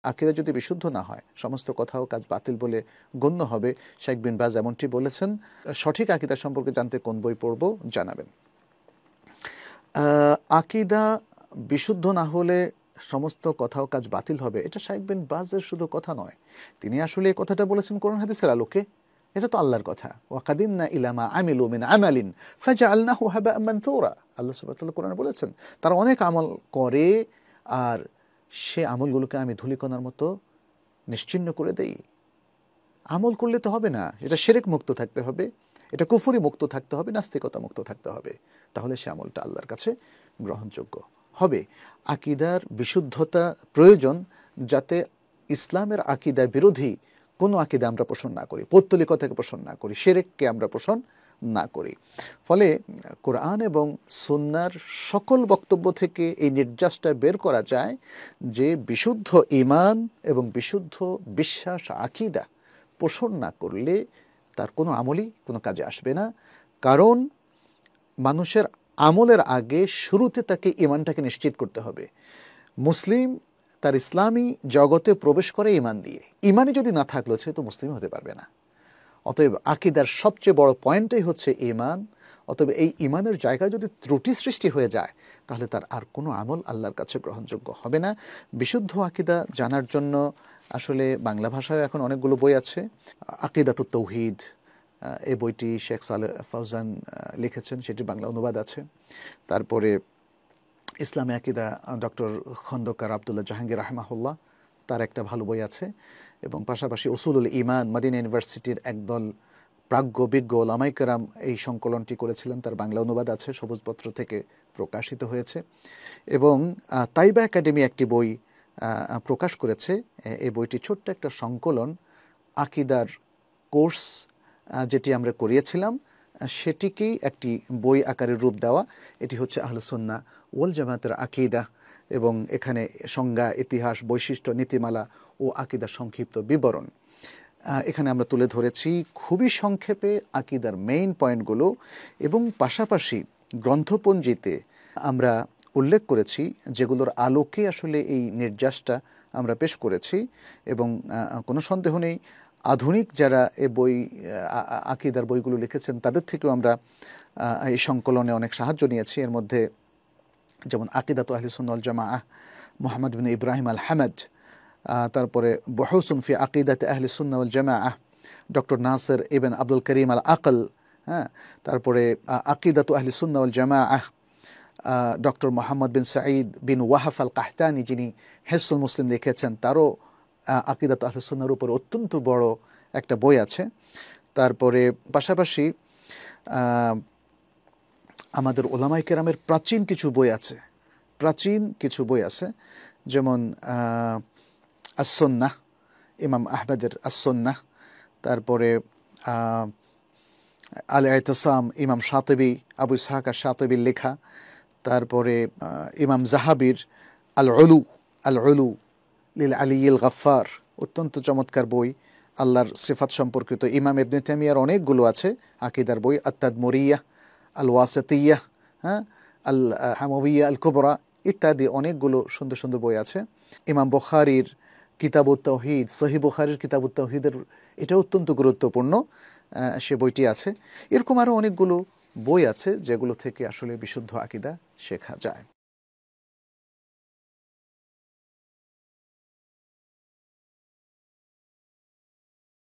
আকীদা যদি বিশুদ্ধ না হয় সমস্ত কথা ও কাজ বাতিল বলে গণ্য হবে। শেখ বিন বাজ এমনটি বলেছেন। সঠিক আকীদা সম্পর্কে জানতে কোন বই পড়ব জানাবেন। আকীদা বিশুদ্ধ না হলে সমস্ত কথা ও কাজ বাতিল হবে, এটা শেখ বিন বাজের শুধু কথা নয়, তিনি আসলে এই কথাটা বলেছেন কোরআন হাদিসের আলোকে। এটা তো আল্লাহর কথা, ওয়া কাদিমনা ইলা মা আমিলু মিন আমালিন ফাজআলনাহু হাবাআন মানথুরা। আল্লাহ সুবহানাহু ওয়া তাআলা কোরআনে বলেছেন তারা অনেক আমল করে আর সে আমলগুলোকে আমি ধূলিকণার মতো নিশ্চিহ্ন করে দেই। আমল করলে তো হবে না, এটা শিরক মুক্ত থাকতে হবে, এটা কুফরি মুক্ত থাকতে হবে, নাস্তিকতা মুক্ত থাকতে হবে, তাহলে সে আমলটা আল্লাহর কাছে গ্রহণযোগ্য হবে। আকীদার বিশুদ্ধতা প্রয়োজন, যাতে ইসলামের আকীদা বিরোধী কোনো আকীদা আমরা পোষণ না করি, পৌত্তলিকতাকে পোষণ না করি, শিরককে আমরা পোষণ না করি। ফলে কোরআন এবং সুন্নাহর সকল বক্তব্য থেকে এই নির্যাসটা বের করা যায় যে বিশুদ্ধ ঈমান এবং বিশুদ্ধ বিশ্বাস আকীদা পোষণ না করলে তার কোনো আমলই কোনো কাজে আসবে না। কারণ মানুষের আমলের আগে শুরুতে তাকে ঈমানটাকে নিশ্চিত করতে হবে। মুসলিম তার ইসলামী জগতে প্রবেশ করে ঈমান দিয়ে, ঈমানই যদি না থাকলো সে তো মুসলিম হতে পারবে না। অতএব আকীদার সবচেয়ে বড় পয়েন্টই হচ্ছে ঈমান। অতএব এই ঈমানের জায়গায় যদি ত্রুটি সৃষ্টি হয়ে যায় তাহলে তার আর কোনো আমল আল্লাহর কাছে গ্রহণযোগ্য হবে না। বিশুদ্ধ আকীদা জানার জন্য আসলে বাংলা ভাষায় এখন অনেকগুলো বই আছে। আকিদাতুত তাওহীদ, এই বইটি শেখ সালেহ ফাউজান লিখেছেন, সেটি বাংলা অনুবাদ আছে। তারপরে ইসলামী আকীদা ডক্টর খন্দকার আব্দুল্লাহ জাহাঙ্গীর রাহমাহুল্লাহ, তার একটা ভালো বই আছে। এবং পাশাপাশি উসুলুল ঈমান, মদিনা ইউনিভার্সিটির একদল প্রাজ্ঞ বিজ্ঞ ওলামায়ে কেরাম এই সংকলনটি করেছিলেন, তার বাংলা অনুবাদ আছে, সবুজপত্র থেকে প্রকাশিত হয়েছে। এবং তাইবা একাডেমি একটি বই প্রকাশ করেছে। এই বইটি ছোট্ট একটা সংকলন, আকীদার কোর্স যেটি আমরা করিয়েছিলাম সেটিকেই একটি বই আকারে রূপ দেওয়া। এটি হচ্ছে আহলে সুন্নাহ ওয়াল জামাতের আকীদা, এবং এখানে সংজ্ঞা, ইতিহাস, বৈশিষ্ট্য, নীতিমালা ও আকীদার সংক্ষিপ্ত বিবরণ এখানে আমরা তুলে ধরেছি খুবই সংক্ষেপে আকীদার মেইন পয়েন্টগুলো। এবং পাশাপাশি গ্রন্থপঞ্জিতে আমরা উল্লেখ করেছি যেগুলোর আলোকে আসলে এই নির্যাসটা আমরা পেশ করেছি। এবং কোনো সন্দেহ নেই আধুনিক যারা এ বই আকীদার বইগুলো লিখেছেন তাদের থেকেও আমরা এই সংকলনে অনেক সাহায্য নিয়েছি। এর মধ্যে যেমন আকিদাতু আহলি সুন্নাহ ওয়াল জামাআহ, মুহাম্মদ বিন ইব্রাহিম আল হামাদ, তারপরে বুহুসুন ফি আকিদাতি আহলি সুন্নাহ ওয়াল জামাআহ, ডক্টর নাসির ইবন আব্দুল করিম আল আকল, তারপরে আকিদাতু আহলি সুন্নাহ ওয়াল জামাআহ, ডক্টর মোহাম্মদ বিন সাঈদ বিন ওয়াহাফ আল কাহতানি যিনি হিসনুল মুসলিম লিখেছেন, তারও আকিদাতু আহলি সুন্নাহর উপর অত্যন্ত বড় একটা বই আছে। তারপরে পাশাপাশি আমাদের ওলামায়ে কেরামের প্রাচীন কিছু বই আছে, যেমন আস-সুন্নাহ, ইমাম আহমদের আস-সুন্নাহ, তারপরে আল-ইতিসাম, ইমাম শাতিবি, আবু ইসহাক আশ-শাতিবির লেখা, তারপরে ইমাম জাহাবির আল-উলু লিল আলিয়িল গাফফার, অত্যন্ত চমৎকার বই আল্লাহর সিফাত সম্পর্কিত। ইমাম ইবনে তাইমিয়ার অনেকগুলো আছে আকীদার বই, আত-তাদমুরিয়াহ, আল-ওয়াসিতিয়াহ, আল-হামাওয়িয়া, আল-কুবরা ইত্যাদি অনেকগুলো সুন্দর সুন্দর বই আছে। ইমাম বুখারীর কিতাবুত তাওহীদ, সহিহ বুখারীর কিতাবুত তাওহীদের এটা অত্যন্ত গুরুত্বপূর্ণ, সে বইটি আছে। এরকম আরও অনেকগুলো বই আছে যেগুলো থেকে আসলে বিশুদ্ধ আকীদা শেখা যায়।